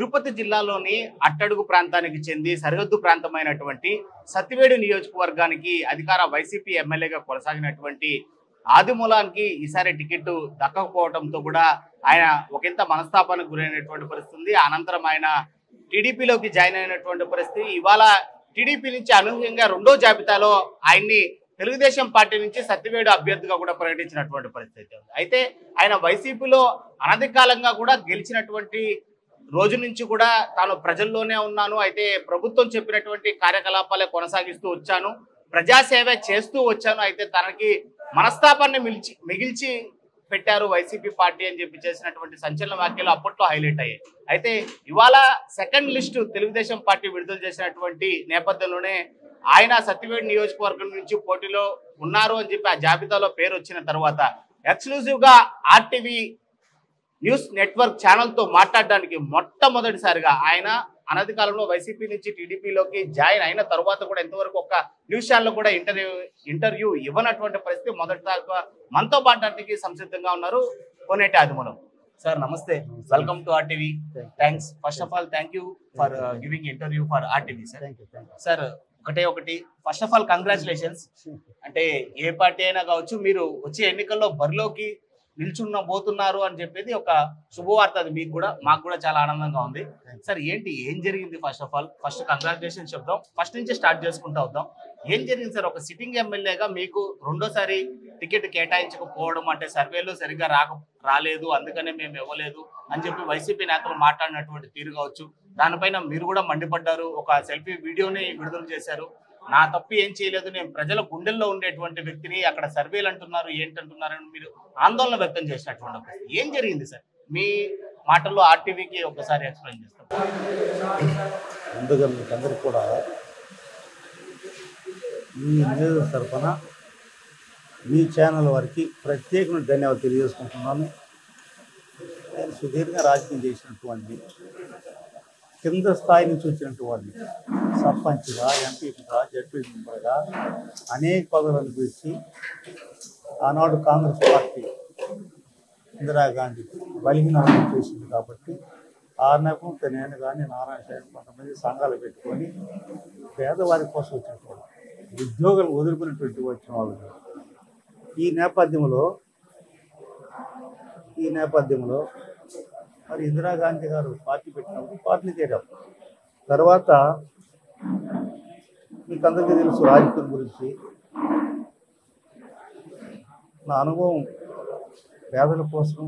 తిరుపతి జిల్లాలోని అట్టడుగు ప్రాంతానికి చెంది సరిహద్దు ప్రాంతమైనటువంటి సత్తివేడు నియోజకవర్గానికి అధికార వైసీపీ ఎమ్మెల్యేగా కొనసాగినటువంటి ఆదిమూలానికి ఈసారి టికెట్ దక్కకపోవడంతో కూడా ఆయన ఒకంత మనస్తాపానికి గురైనటువంటి పరిస్థితి. అనంతరం ఆయన టీడీపీలోకి జాయిన్ అయినటువంటి పరిస్థితి. ఇవాళ టీడీపీ నుంచి అనూహ్యంగా రెండో జాబితాలో ఆయన్ని తెలుగుదేశం పార్టీ నుంచి సత్తివేడు అభ్యర్థిగా కూడా ప్రకటించినటువంటి పరిస్థితి ఉంది. అయితే ఆయన వైసీపీలో అనధికాలంగా కూడా గెలిచినటువంటి రోజు నుంచి కూడా తాను ప్రజల్లోనే ఉన్నాను, అయితే ప్రభుత్వం చెప్పినటువంటి కార్యకలాపాలే కొనసాగిస్తూ వచ్చాను, ప్రజాసేవ చేస్తూ వచ్చాను, అయితే తనకి మనస్తాపాన్ని మిగిల్చి పెట్టారు వైసీపీ పార్టీ అని చెప్పి చేసినటువంటి సంచలన వ్యాఖ్యలు అప్పట్లో హైలైట్ అయ్యాయి. అయితే ఇవాళ సెకండ్ లిస్టు తెలుగుదేశం పార్టీ విడుదల చేసినటువంటి నేపథ్యంలోనే ఆయన సత్తివేడు నియోజకవర్గం నుంచి పోటీలో ఉన్నారు అని చెప్పి ఆ జాబితాలో పేరు వచ్చిన తర్వాత ఎక్స్క్లూజివ్ గా ఆర్టీవీ న్యూస్ నెట్వర్క్ ఛానల్ తో మాట్లాడడానికి మొట్టమొదటిసారిగా ఆయన అనతి కాలంలో వైసీపీ నుంచి టీడీపీలోకి జాయిన్ అయిన తర్వాత కూడా ఇంతవరకు ఒక న్యూస్ ఛానల్ కూడా ఇంటర్వ్యూ ఇవ్వనటువంటి పరిస్థితి మొదటిసారిగా మనతో మాట్లాడడానికి సంసిద్ధంగా ఉన్నారు కోనేటి ఆదిమూలం. సార్ నమస్తే, welcome to RTV. Thanks, first of all thank you for giving interview for RTV. Sir sir ఒకటి ఫస్ట్ ఆఫ్ ఆల్ కంగ్రాచులేషన్స్. అంటే ఏ పార్టీ అయినా కావచ్చు, మీరు వచ్చే ఎన్నికల్లో బరిలోకి నిల్చున్నబోతున్నారు అని చెప్పేది ఒక శుభవార్త. అది మీకు కూడా మాకు కూడా చాలా ఆనందంగా ఉంది. సార్ ఏం జరిగింది? ఫస్ట్ ఆఫ్ ఆల్ కంగ్రాచులేషన్స్ చెప్దాం, ఫస్ట్ నుంచి స్టార్ట్ చేసుకుంటూ వద్దాం. ఏం జరిగింది సార్? ఒక సిట్టింగ్ ఎమ్మెల్యేగా మీకు రెండోసారి టికెట్ కేటాయించకపోవడం, అంటే సర్వేలో సరిగ్గా రాలేదు అందుకనే మేము ఇవ్వలేదు అని చెప్పి వైసీపీ నేతలు మాట్లాడినటువంటి తీరు కావచ్చు, దానిపైన మీరు కూడా మండిపడ్డారు, ఒక సెల్ఫీ వీడియోని విడుదల చేశారు. నా తప్పు ఏం చేయలేదు, నేను ప్రజల గుండెల్లో ఉండేటువంటి వ్యక్తిని, అక్కడ సర్వేలు అంటున్నారు ఏంటంటున్నారు అని మీరు ఆందోళన వ్యక్తం చేసినటువంటి ఏం జరిగింది సార్? మీ మాటల్లో ఆర్టీవీకి ఒకసారి ఎక్స్ప్లెయిన్ చేస్తాం. ముందుగా మీకు అందరికీ కూడా మీ నియోజక తరఫున మీ ఛానల్ వారికి ప్రత్యేకమైన ధన్యవాదాలు తెలియజేసుకుంటున్నాను. నేను సుదీర్ఘ రాజకీయం చేసినటువంటి కింద స్థాయి నుంచి వచ్చినటువంటి సర్పంచ్గా, ఎంపీగా, జడ్పీ మెంబర్గా అనేక పదవులను పిలిచి ఆనాడు కాంగ్రెస్ పార్టీ ఇందిరాగాంధీ బలహీనం చేసింది కాబట్టి ఆ నెపంతో నేను కానీ నారాయణ కొంతమంది సంఘాలు పెట్టుకొని పేదవారి కోసం వచ్చినటువంటి ఉద్యోగాలు వదులుకునేటువంటి వచ్చిన వాళ్ళు. ఈ నేపథ్యంలో మరి ఇందిరాగాంధీ గారు పార్టీ పెట్టినప్పుడు పార్టీ చేరాం. తర్వాత మీకు అందరికీ తెలుసు రాజకీయం గురించి నా అనుభవం. పేదల కోసం,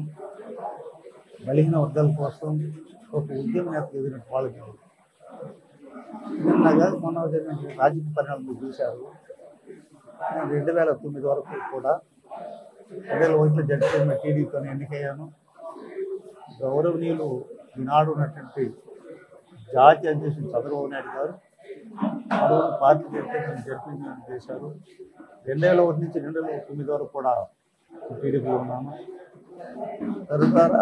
బలహీన వర్గాల కోసం ఒక ఉద్యమ నేతకు ఎదిరిన వాళ్ళకి నిన్నగా మొన్న జరిగిన రాజకీయ పరిణామాలు మీరు చూశారు. నేను 2009 వరకు కూడా 2001 జడ్పీ టీడీపీతో ఎన్నికయ్యాను. గౌరవనీయులు ఈనాడు ఉన్నటువంటి జాతీయ అధ్యక్షుడు చంద్రబాబు నాయుడు గారు పార్టీ జడ్పీ చేశారు. 2001 నుంచి 2009 వరకు కూడా టీడీపీలో ఉన్నాను. తరువాత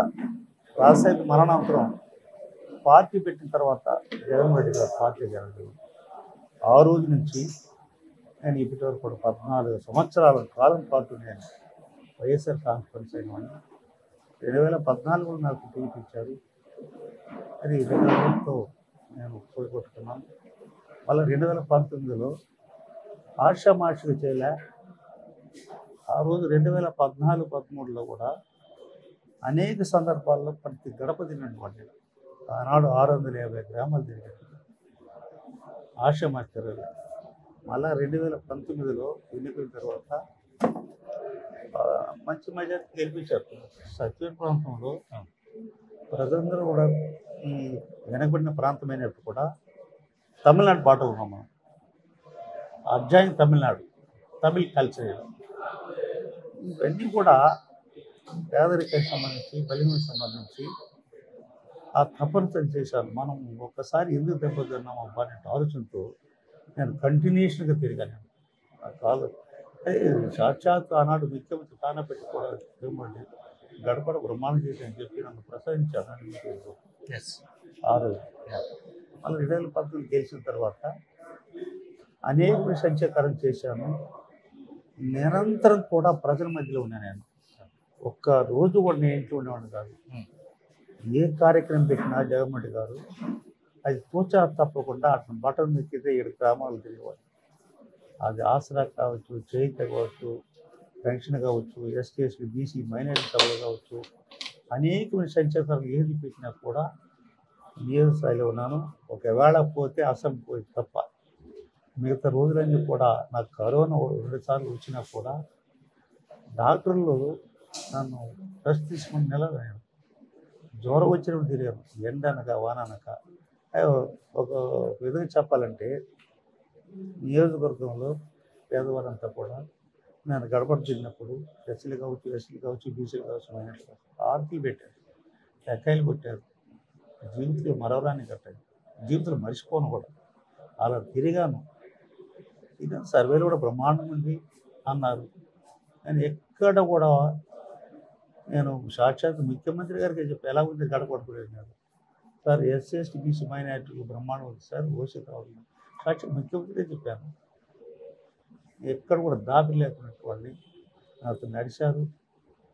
రాజశేఖర్ మరణాంతరం పార్టీ పెట్టిన తర్వాత జగన్ రెడ్డి గారు పార్టీ జరగదు. ఆ రోజు నుంచి నేను ఇప్పటి వరకు కూడా 14 సంవత్సరాల కాలం పాటు నేను వైఎస్ఆర్ కాన్ఫరెన్స్ అయినవాడిని. 2014లో నాకు టికెట్ ఇచ్చారు. అది 2000తో నేను పోగొట్టుకున్నాను. మళ్ళీ 2019లో ఆషామాషిగా చేయలే. ఆ రోజు 2014-13లో కూడా అనేక సందర్భాల్లో ప్రతి గడప తిరిగినటువంటి ఆనాడు 650 గ్రామాలు తిరిగారు. ఆషామాషి తిరగలే. మళ్ళా 2019లో ఎన్నికల తర్వాత మంచి మెజార్టీ గెలిపించారు. సత్యవేడు ప్రాంతంలో ప్రజలందరూ కూడా ఈ వెనకబడిన ప్రాంతమైనప్పుడు కూడా తమిళనాడు బాట ఉన్నాం మనం. అడ్జాయిన్ తమిళనాడు, తమిళ్ కల్చర్ ఇవన్నీ కూడా పేదరికానికి సంబంధించి, బలికి సంబంధించి ఆ తపనిసరి చేశాను. మనం ఒక్కసారి ఎందుకు దెబ్బతిన్నాము అబ్బా అనే ఆలోచనతో నేను కంటిన్యూషన్గా తిరిగాను. కాదు సాక్షాత్ ఆనాడు ముఖ్యమంత్రి తానే పెట్టుకోవడం గడపడ బ్రహ్మాండం చేసి అని చెప్పి నన్ను ప్రసాదించాను. ఆ రోజు మళ్ళీ 2014 గెలిచిన తర్వాత అనేక సంఖ్యాకారం చేశాను. నిరంతరం కూడా ప్రజల మధ్యలో ఉన్నాను. నేను ఒక్క రోజు కూడా నేను ఇంట్లో ఉండేవాడిని కాదు. ఏ కార్యక్రమం పెట్టినా జగన్మోహన్ రెడ్డి గారు అది తూచా తప్పకుండా అతను బటన్ నొక్కితే 7 గ్రామాలు తిరిగేవాడు. అది ఆసరా కావచ్చు, చేయిత కావచ్చు, పెన్షన్ కావచ్చు, ఎస్టీ ఎస్టీ బీసీ మైనారిటీ సభలు కావచ్చు, అనేకమైన సంక్షేమాలు ఏది పెట్టినా కూడా నియోజకస్థాయిలో ఉన్నాను. ఒకవేళ పోతే అసెంబ్లీ పోయి తప్ప మిగతా రోజులన్నీ కూడా నాకు కరోనా 2 సార్లు వచ్చినా కూడా డాక్టర్లు నన్ను టెస్ట్ తీసుకుని నిలబడాను. జ్వరం వచ్చినప్పుడు తిరిగాను, ఎండ అనక వాన అనక. ఒక విధంగా చెప్పాలంటే నియోజకవర్గంలో పేదవారంతా కూడా నేను గడపడ తిరిగినప్పుడు ఎస్సీలు కావచ్చు, బీసీలు కావచ్చు, మైనార్టీలు కావచ్చు, ఆర్పీలు పెట్టారు, ఎక్కాయలు కొట్టారు. జీవితంలో మరవరాన్ని కట్టారు, జీవితంలో మర్చిపోను కూడా. అలా తిరిగాను. ఇది సర్వేలు కూడా బ్రహ్మాండంగా ఉంది అన్నారు. నేను ఎక్కడ కూడా నేను సాక్షాత్ ముఖ్యమంత్రి గారికి చెప్పి ఎలా ఉంది గడపడుకునేది సార్, ఎస్సీ ఎస్టీ బీసీ మైనారిటీలు బ్రహ్మాండం ఉంది సార్, ఓసీ కావాలి సాక్షాత్ ముఖ్యమంత్రి చెప్పాను. ఎక్కడ కూడా దాపి లేకున్నట్టు వాళ్ళని నాతో నడిచారు,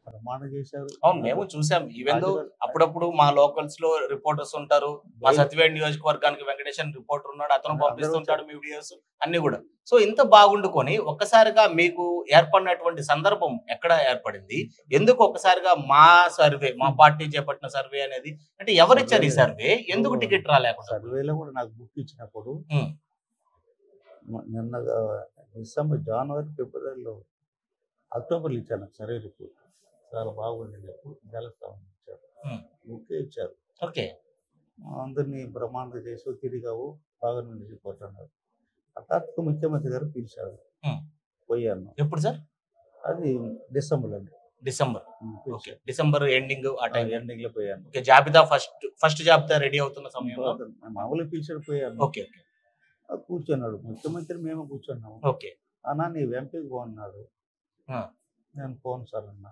ప్రమాణం చేశారు. అవును, మేము చూసాం. ఈవెన్ అప్పుడప్పుడు మా లోకల్స్ లో రిపోర్టర్స్ ఉంటారు. మా సత్యవేడ్ నియోజకవర్గానికి వెంకటేశ్వర రిపోర్టర్ ఉన్నాడు, అతను పంపిస్తుంటాడు మీ వీడియోస్ అన్ని కూడా. సో ఇంత బాగుండుకొని ఒక్కసారిగా మీకు ఏర్పడినటువంటి సందర్భం ఎక్కడ ఏర్పడింది? ఎందుకు ఒక్కసారిగా మా సర్వే, మా పార్టీ చేపట్టిన సర్వే అనేది, అంటే ఎవరిచ్చారు ఈ సర్వే? ఎందుకు టికెట్ రాలేకుండా? సర్వేలో కూడా నాకు బుక్ ఇచ్చినప్పుడు నిన్న డిసెంబర్, జనవరి, ఫిబ్రవరిలో, అక్టోబర్లో ఇచ్చాను సర్వే రిపోర్ట్. చాలా బాగుంది చెప్పు, గెలుస్తామని ఇచ్చారు, బుక్కే ఇచ్చారు. ఓకే, అందరినీ బ్రహ్మాండంగా చేసి తిరిగావు, బాగా నుండి రిపోర్ట్ అన్నారు. హఠాత్తుగా ముఖ్యమంత్రి గారు పిలిచారు, పోయాను. ఎప్పుడు సార్? అది డిసెంబర్ అండి. డిసెంబర్ ఎండింగ్, ఆ టైం ఎండింగ్ లో పోయాను. ఓకే, జాబితా ఫస్ట్ జాబితా రెడీ అవుతున్న సమయంలో మామూలుగా పిలిచారు, పోయాను. ఓకే, కూర్చున్నాడు ముఖ్యమంత్రి, మేము కూర్చున్నాము. ఓకే, అన్నా నీ ఎంపీకి పోన్నాడు. నేను పోను సార్ అన్నా,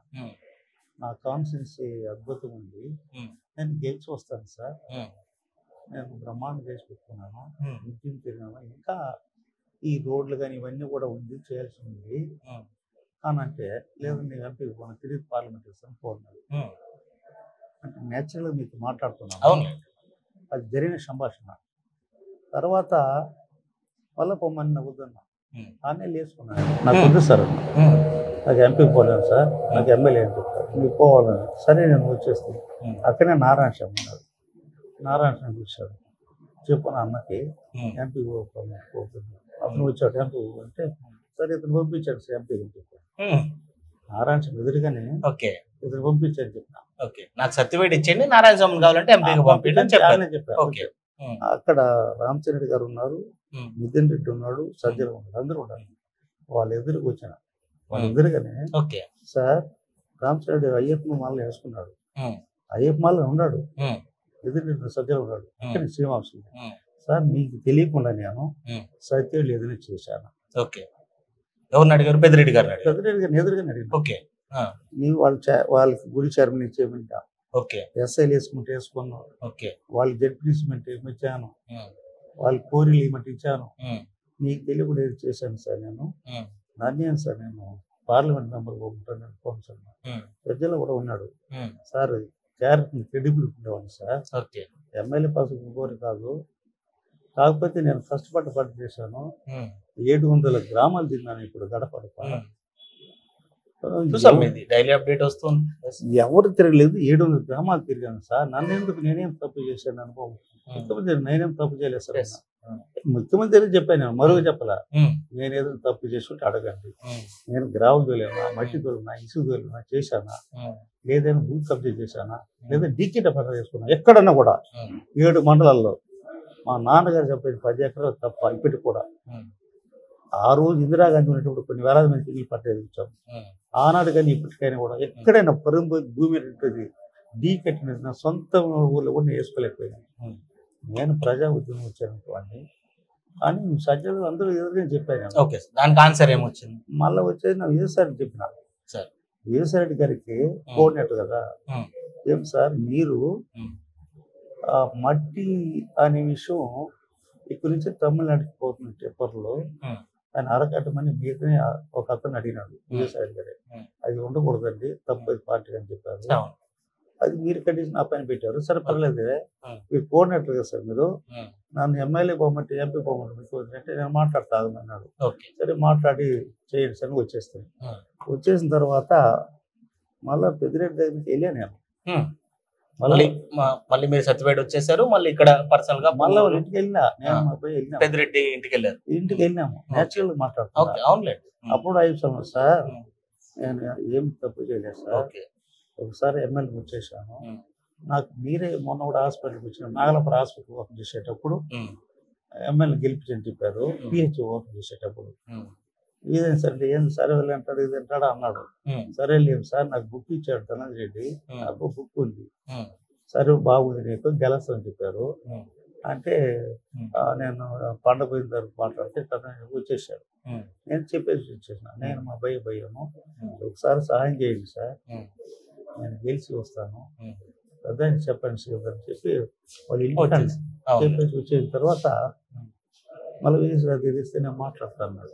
నా కాన్స్టిట్యున్సీ అద్భుతం ఉంది, నేను గెలిచి వస్తాను సార్, నేను బ్రహ్మాండం చేసి పెట్టుకున్నాను, ఇంటిని తిరిగాను, ఇంకా ఈ రోడ్లు కానీ ఇవన్నీ కూడా ఉంది, చేయాల్సి ఉంది అని అంటే, లేదు నీ ఎంపీకి పోను, తిరిగి పార్లమెంట్ ఇస్తాను పోన్నాడు. అంటే నేచురల్గా మీకు మాట్లాడుతున్నాను, అది జరిగిన సంభాషణ. తర్వాత మళ్ళీ పొమ్మని వద్దన్నా, ఆనే లేసుకున్నాను, నాకు వద్దు సార్ అన్న, నాకు ఎంపీకి పోలేను సార్, నాకు ఎమ్మెల్యే అని చెప్పారు, మీకు పోవాలని. సరే నేను వచ్చేస్తాను. అక్కడే నారాయణ స్వామి ఉన్నారు, నారాయణ స్వామి చూశాడు, చెప్పాను అన్నకి ఎంపీ పోతుంది. అతను వచ్చాడు, ఎంపీ అంటే సరే ఇతను పంపించాడు సార్ ఎంపీ అని చెప్పాను. నారాయణ స్వామి ఎదురుగానే ఇతను పంపించాడు చెప్పిన, నాకు సత్యవేడ్ ఇచ్చేయండి, నారాయణ స్వామి కావాలంటే ఎంపీకి పంపించండి చెప్పాను. అక్కడ రామచంద్ర గారు ఉన్నారు, నితిన్ రెడ్డి ఉన్నాడు, సజ్జల ఉన్నాడు, అందరూ ఉన్నారు. వాళ్ళ ఎదురుకు వచ్చిన, వాళ్ళ ఎదురుగానే సార్ రామచంద్ర రెడ్డి అయ్యప్ప మాలను వేసుకున్నాడు, అయ్యప్ప మాలను ఉన్నాడు, ఎదురు సజ్జల ఉన్నాడు, ఇక్కడ శ్రీనివాసు సార్, మీకు తెలియకుండా నేను సత్యవేడు ఎదురు చేశాను. ఎవరిని అడిగారు? పెద్దిరెడ్డి గారు. పెద్దిరెడ్డి గారిని ఎదురుగానే అడిగాను, నీవు వాళ్ళకి గుడి చైర్మన్ ఇచ్చేయమంటా, ఎస్ఐలు వేసుకుంటే వేసుకున్నాను, వాళ్ళు జడ్పీస్మెంట్ ఇచ్చాను, వాళ్ళు కోరిలు ఏమంటే ఇచ్చాను, నీకు తెలియకుండా ఏది చేశాను సార్, నేను నన్నేను సార్, నేను పార్లమెంట్ మెంబర్ ఉంటాను సార్, ప్రజలు కూడా ఉన్నాడు సార్, క్యారెక్టర్ క్రెడిబుల్ ఉండేవాడిని సార్, ఎమ్మెల్యే పాస్ కోరి కాదు, కాకపోతే నేను కష్టపడ్డ చేశాను, 700 గ్రామాలు తిన్నాను ఇప్పుడు గడప. డైలీ అప్డేట్ వస్తుంది, ఎవరు తిరగలేదు, 700 గ్రామాలు తిరిగాను సార్. నన్ను ఎందుకు, నేనేం తప్పు చేశాను అనుభవం, ముఖ్యమంత్రి నేనేం తప్పు చేయలేదు సార్, ముఖ్యమంత్రి చెప్పాను, నేను మరొక చెప్పలా, నేనేదో తప్పు చేసుకుంటే అడగండి, నేను గ్రావులు తోలేనా, మట్టి తోలినా, ఇసుకు తోలినా చేశానా, లేదైనా భూ కబ్జా చేశానా, లేదా డీకేట పట్ట చేసుకున్నా, ఎక్కడన్నా కూడా 7 మండలాల్లో మా నాన్నగారు చెప్పేది 10 ఎకరాలు తప్ప ఇప్పటికి కూడా. ఆ రోజు ఇందిరాగాంధీ ఉన్నప్పుడు కొన్ని వేలాది మంది ఇల్లు పట్టేది ఇచ్చాము, ఆనాడు కానీ ఇప్పటికైనా కూడా ఎక్కడైనా పరుగు భూమి ఉంటుంది డీ కట్టిన సొంత ఊళ్ళో కూడా నేను వేసుకోలేకపోయాను. నేను ప్రజా ఉద్యమం వచ్చాను కానీ సజ్జలు అందరూ ఎదురుగా చెప్పాను. దానికి ఆన్సర్ ఏమొచ్చింది? మళ్ళీ వచ్చేది నా విజయసాయి చెప్పిన, విజయసాయి గారికి కోఆర్డినేటర్ కదా, ఏం సార్ మీరు మట్టి అనే విషయం ఇక్కడి నుంచి తమిళనాడుకి పోతున్న టెప్పర్లో ఆయన అరకట్టమని మీదనే ఒక అతను అడిగినాడు విజయసాయి గారే, అది ఉండకూడదండి, తప్పది పార్టీ అని చెప్పారు. అది మీరు కండిషన్ ఆ పైన పెట్టారు. సరే పర్లేదు, మీరు కోఆర్డినేటర్ కదా సార్, మీరు నన్ను ఎమ్మెల్యే పోమంటే ఎంపీ పోమంటే మీకు అంటే నేను మాట్లాడతా అన్నాడు. సరే మాట్లాడి చేయండి సార్ వచ్చేస్తాను. వచ్చేసిన తర్వాత మళ్ళీ పెద్దిరెడ్డి దగ్గరికి వెళ్ళాను నేను. మళ్ళీ మీరు సత్యవేడు వచ్చేసారు, మళ్ళీ ఇక్కడ పర్సనల్ గా మళ్ళీ వాళ్ళ ఇంటికి వెళ్ళినా, నేను మా అబ్బాయి వెళ్ళినా, పెద్దిరెడ్డి ఇంటికి వెళ్ళారు. ఇంటికి వెళ్ళినాము, నేచురల్ గా మాట్లాడుతున్నాం. అవునులేండి. అప్పుడు అయిపోయాను సార్, నేను ఏం తప్పు చేయలేదు సార్, ఒకసారి ఎమ్మెల్యే వచ్చేసాను, నాకు మీరే మొన్న కూడా హాస్పిటల్కి వచ్చిన నాగలపురం హాస్పిటల్ ఓపెన్ చేసేటప్పుడు ఎమ్మెల్యే గెలిపించని చెప్పారు, పిహెచ్ఓ ఓపెన్ చేసేటప్పుడు. ఇదేం సార్ అంటే ఏం సరే వెళ్ళి అంటాడు ఇది అంటాడు అన్నాడు. సరే లేదు సార్, నాకు బుక్ ఇచ్చాడు ధనంజయ రెడ్డి, నాకు బుక్ ఉంది, సరే బాగుంది నీకు గెలస్ అని చెప్పారు. అంటే నేను పండగ పోయిన తర్వాత మాట్లాడితే తను వచ్చేసాడు. నేను చెప్పేసి వచ్చేసిన, నేను మా భయము ఒకసారి సహాయం చేయండి సార్, నేను గెలిచి వస్తాను అదే చెప్పండి సార్ అని చెప్పి వాళ్ళు ఇంటికి చెప్పేసి వచ్చిన తర్వాత మళ్ళీ తెలిస్తే నేను మాట్లాడుతాను.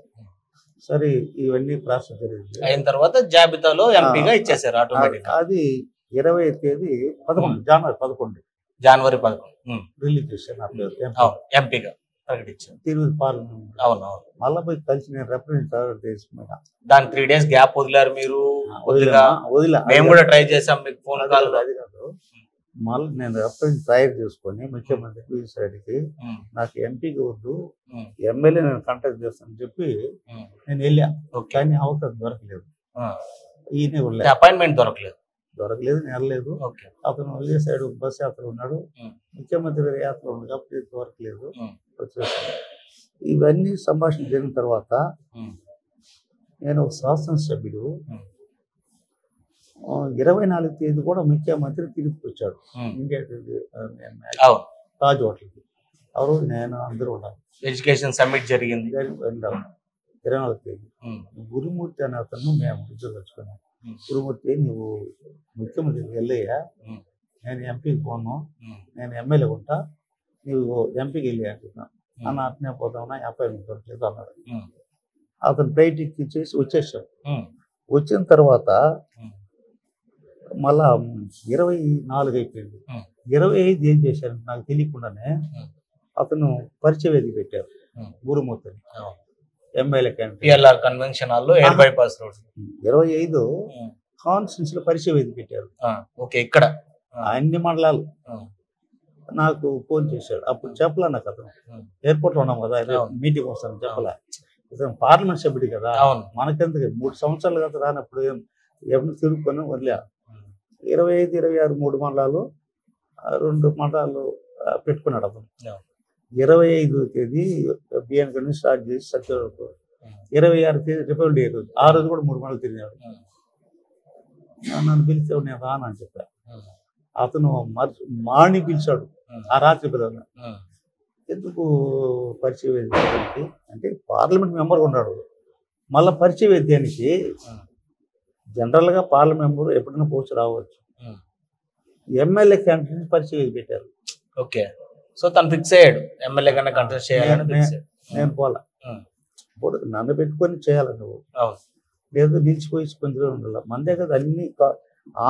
సరే ఇవన్నీ ప్రాసెస్ జరిగింది. అయిన తర్వాత జాబితాలో ఎంపీగా ఇచ్చేసారు ఆటోమేటిక్. అది 20వ తేదీ 11 జనవరి 11 రిలీజ్ చేశాను ఎంపీగా ప్రకటించారు తిరుపతి పార్లమెంట్. అవును, మళ్ళీ పోయి కలిసి నేను రిప్రజెంట్ చేసుకున్నా. దాని 3 days గ్యాప్ వదిలారు మీరు. వదిలా మేము కూడా ట్రై చేసాం, మీకు ఫోన్ కాల్. అది కాదు, మళ్ళీ నేను రెఫరెన్స్ తయారు చేసుకొని ముఖ్యమంత్రి రెడ్డికి నాకు ఎంపీకి వద్దు ఎమ్మెల్యే నేను కాంటాక్ట్ చేస్తానని చెప్పి నేను వెళ్ళా. కానీ అవకాశం దొరకలేదు, ఈయన అపాయింట్మెంట్ దొరకలేదు, నేను వెళ్ళలేదు. అతను విజయసాయి బస్ యాత్ర ఉన్నాడు, ముఖ్యమంత్రి గారి యాత్ర ఉంది కాబట్టి దొరకలేదు, వచ్చేసాను. ఇవన్నీ సంభాషణ జరిగిన తర్వాత నేను ఒక శాసనసభ్యుడు 24వ తేదీ కూడా ముఖ్యమంత్రి తిరుపతికి వచ్చాడు, ఇండియా తాజ్ హోటల్కి. ఆ రోజు నేను అందరూ ఉన్నాను, ఎడ్యుకేషన్ సమ్మిట్ జరిగింది 24వ తేదీ. గురుమూర్తి అనే అతను మేము ఇద్దరు వచ్చుకున్నాం. గురుమూర్తి నువ్వు ముఖ్యమంత్రికి వెళ్ళయ్యా, నేను ఎంపీకి పోను, నేను ఎమ్మెల్యే ఉంటా, నువ్వు ఎంపీకి వెళ్ళి అంటున్నా అన్న, అట్నే పోతామన్నా అపాయింట్మెంట్ దొరకలేదు అన్నాడు. అతను బయటికి ఇచ్చేసి వచ్చేసాం. వచ్చిన తర్వాత మళ్ళా 24 అయిపోయింది. 25 ఏం చేశారు నాకు తెలియకుండానే అతను పరిచయ వేదిక పెట్టారు గురుమూర్తిని, ఎమ్మెల్యే క్యాండిడేట్ కన్వెన్షన్ హాల్లో ఎయిర్ బైపాస్ రోడ్. 25 కాన్స్టిట్యూన్స్ లో పరిచయ వేదిక పెట్టారు. ఇక్కడ అన్ని మండలాలు. నాకు ఫోన్ చేశాడు, అప్పుడు చెప్పలే నాకు, అతను ఎయిర్పోర్ట్ లో ఉన్నాం కదా, మీటింగ్ వస్తాను చెప్పలే. ఇతను పార్లమెంట్ సభ్యుడు కదా, మనకెందుకు 3 సంవత్సరాలు కదా రానప్పుడు ఎవరిని తిరుగుకొని వదిలే. 25, 26 3 మండలాలు 2 మండలాలు పెట్టుకున్నాడు అతను. 25వ తేదీ బిఎన్ నుంచి స్టార్ట్ చేసి సత్యవరకు 26వ తేదీ రిపబ్లిక్ డే రోజు, ఆ రోజు కూడా 3 మండలాలు తిరిగాడు. నన్ను పిలిచాడు, నేను రాను అని చెప్పా. అతను మార్నింగ్ పిలిచాడు, ఆ రాత్రి పిల్లలు. ఎందుకు పరిచయ వేదిక అంటే పార్లమెంట్ మెంబర్ ఉన్నాడు, మళ్ళీ పరిచయ వేద్యానికి జనరల్ గా పార్లమెంట్ మెంబర్ ఎప్పుడైనా పోస్ట్ రావచ్చు, ఎమ్మెల్యే క్యాండిడేట్ పరిచయ పెట్టారు. ఓకే, సో తను ఫిక్స్ అయ్యాడు ఎమ్మెల్యే కన్నా కంటెస్ట్ చేయాలని. నేను పోలా, నన్ను పెట్టుకొని చేయాలి నువ్వు, లేదు నిలిచిపోయి కొంచెం ఉండాలి. మందే కదా అన్ని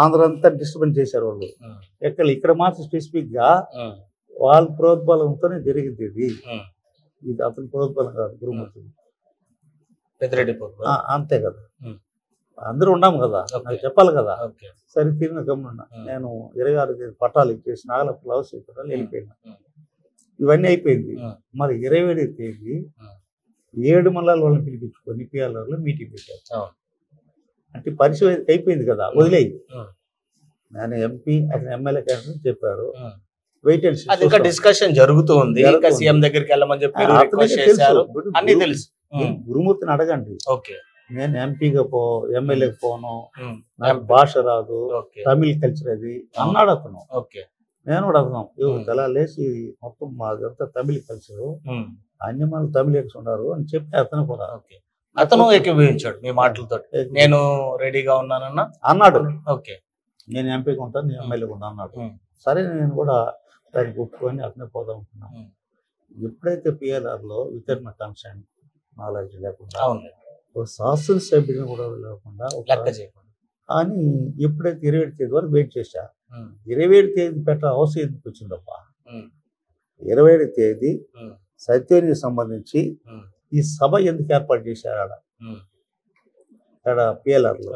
ఆంధ్ర అంతా డిస్టర్బెన్స్ చేశారు వాళ్ళు. ఇక్కడ మాత్రం స్పెసిఫిక్ గా వాళ్ళ ప్రోద్బలంతోనే జరిగింది. ఇది అతని ప్రోద్బలం కాదు, గురుమూర్తి పెద్దిరెడ్డి అంతే కదా, అందరూ ఉన్నాము కదా, నాకు చెప్పాలి కదా. సరే తిరిగిన గమనున్నా నేను 26వ తేదీ పట్టాలు ఇచ్చేసి నాగలపురం హౌస్ పట్టాలు వెళ్ళిపోయినా. ఇవన్నీ అయిపోయింది. మరి 27వ తేదీ 7 మండలాల వాళ్ళని పిలిపించుకొని పిఆర్లో మీటింగ్ పెట్టారు. అంటే పరిచయం అయిపోయింది కదా, వదిలేయి. నేను ఎంపీ అతను ఎమ్మెల్యే క్యాండిడేట్ చెప్పారు, వెయిట్ అండ్ సీ. ఇంకా డిస్కషన్ జరుగుతూ ఉంది, ఇంకా సీఎం దగ్గరికి వెళ్ళమని చెప్పి రిక్వెస్ట్ చేశారు, అన్ని తెలుసు. గురుమూర్తిని అడగండి. నేను ఎంపీగా ఎమ్మెల్యేకి పోను, నాకు భాష రాదు, తమిళ్ కల్చర్ అది అన్నాడు అతను. నేను కూడా అర్థం ఇలా లేచి మొత్తం మాదంతా తమిళ్ కల్చరు, అన్ని మంది తమిళియన్స్ ఉన్నారు అని చెప్పి అతను కూడా అతను ఏకీభవించాడు మీ మాటలతో. నేను రెడీగా ఉన్నానన్నా అన్నాడు. నేను ఎంపీగా ఉంటాను, నేను ఎమ్మెల్యేగా ఉన్నా అన్నాడు. సరే నేను కూడా దాన్ని ఒప్పుకొని అతనే పోదాం అనుకున్నాను. ఎప్పుడైతే పిఎల్ఆర్లో విత్ మై కన్సెంట్ నాలెడ్జ్ లేకుండా, శాసనసభ్యుని కూడా లేకుండా అని ఎప్పుడైతే 27 తేదీ వరకు వెయిట్ చేశా. 27 తేదీ పెట్ట అవసరం ఎందుకు వచ్చిందప్పా? 27 తేదీ సత్యవేడికి సంబంధించి ఈ సభ ఎందుకు ఏర్పాటు చేశారు ఆడ పిఎల్ఆర్లో?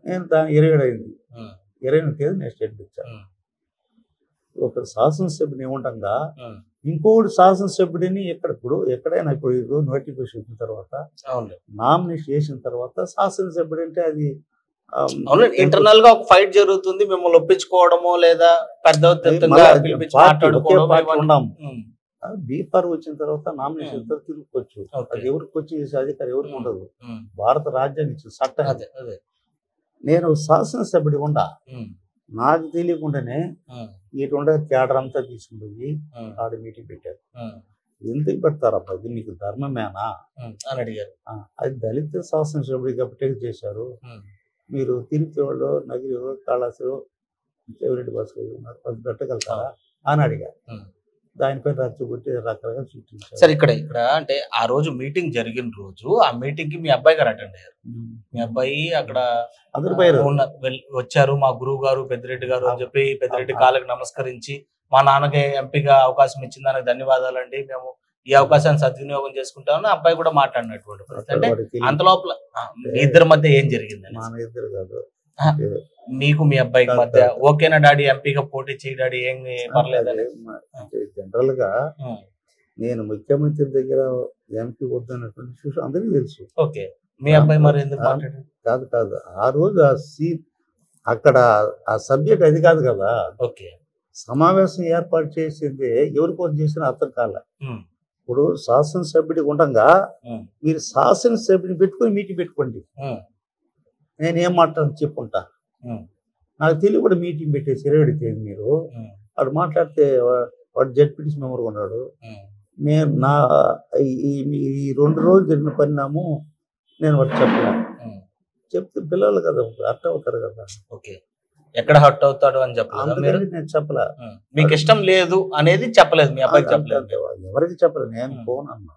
నేను దాని 27 అయింది. 28 తేదీ నేను స్టేట్మెంట్ ఇచ్చాను. ఒక శాసనసభ్యుని ఉండగా ఇంకోటి శాసనసభ్యుడిని ఎక్కడైనా ఇప్పుడు నోటిఫికేషన్ వచ్చిన తర్వాత నామినేషన్ చేసిన తర్వాత శాసనసభ్యుడు అంటే అది ఇంటర్నల్ గా ఒక ఫైట్ జరుగుతుంది, మిమ్మల్ని ఒప్పించుకోవడమో లేదా బీఫార్ వచ్చిన తర్వాత నామినేషన్ తిరుగుకోవచ్చు. అది ఎవరికి వచ్చి చేసే అధికారం ఎవరికి ఉండదు. భారత రాజ్యాంగం ఇచ్చిన చట్టం. నేను శాసనసభ్యుడి ఉండా నాకు తెలియకుండానే ఇటు క్యాడర్ అంతా తీసుకుపోయి ఆడ మీటింగ్ పెట్టారు. ఎందుకు పెడతారబ్బా, ఇది మీకు ధర్మమేనా అని అడిగారు. అది దళిత శాసనసభ్యుడి కాబట్టి చేశారు. మీరు తిరుపతి వాళ్ళు, నగిరి, కాళాసు, చెవిరెడ్డి భాస్కర్ ఉన్నారు, అది పెట్టగలుగుతారా అని అడిగారు. దానిపై రచ్చగొట్టి రకరకాల సూచించారు. సరే, ఇక్కడ అంటే ఆ రోజు మీటింగ్ జరిగిన రోజు ఆ మీటింగ్ కి మీ అబ్బాయి గారు అటెండ్ అయ్యారు. మీ అబ్బాయి అక్కడ వచ్చారు. మా గురువు గారు పెద్దిరెడ్డి గారు అని చెప్పి పెద్దిరెడ్డి కాళ్ళకి నమస్కరించి మా నాన్నకి ఎంపీగా అవకాశం ఇచ్చిన దానికి ధన్యవాదాలండి, మేము ఈ అవకాశాన్ని సద్వినియోగం చేసుకుంటామని అబ్బాయి కూడా మాట్లాడినటువంటి పరిస్థితి. అంటే అంత లోపల మీ ఇద్దరి మధ్య ఏం జరిగింది? మీకు మీ అబ్బాయికి మధ్య ఓకేనా డాడీ ఎంపీగా పోటీ చేయి డాడీ, ఏం పర్లేదని? జనరల్ గా నేను ముఖ్యమంత్రి దగ్గర ఎంపీ వద్దన్నటువంటి విషయం అందరికీ తెలుసు. ఓకే, మీ అబ్బాయి మరి ఎందుకు మాట్లాడారు? కాదు ఆ రోజు అక్కడ ఆ సబ్జెక్ట్ అది కాదు కదా. ఓకే, సమావేశం ఏర్పాటు చేసింది ఎవరి కోసం చేసినా అర్థం కాల. ఇప్పుడు శాసనసభ్యుడికి ఉండగా మీరు శాసనసభ్యుని పెట్టుకుని మీటింగ్ పెట్టుకోండి, నేనేం మాట్లాడని చెప్పుకుంటా. నాకు తెలియ కూడా మీటింగ్ పెట్టేసి 27 తేదీ మీరు వాడు మాట్లాడితే వాడు జడ్పీటీసీ మెంబర్ ఉన్నాడు. నేను ఈ 2 రోజులు జరిగిన పరిణామం నేను వాడు చెప్తే పిల్లలు కదా అర్థం అవుతారు కదా. ఓకే, ఎక్కడ హర్ట్ అవుతాడు అని చెప్పలేదు నేను చెప్పలే. మీకు ఇష్టం లేదు అనేది చెప్పలేదు మీ అబ్బాయికి? చెప్పలేదు, ఎవరికి చెప్పలేదు. నేను ఫోన్ అన్నా,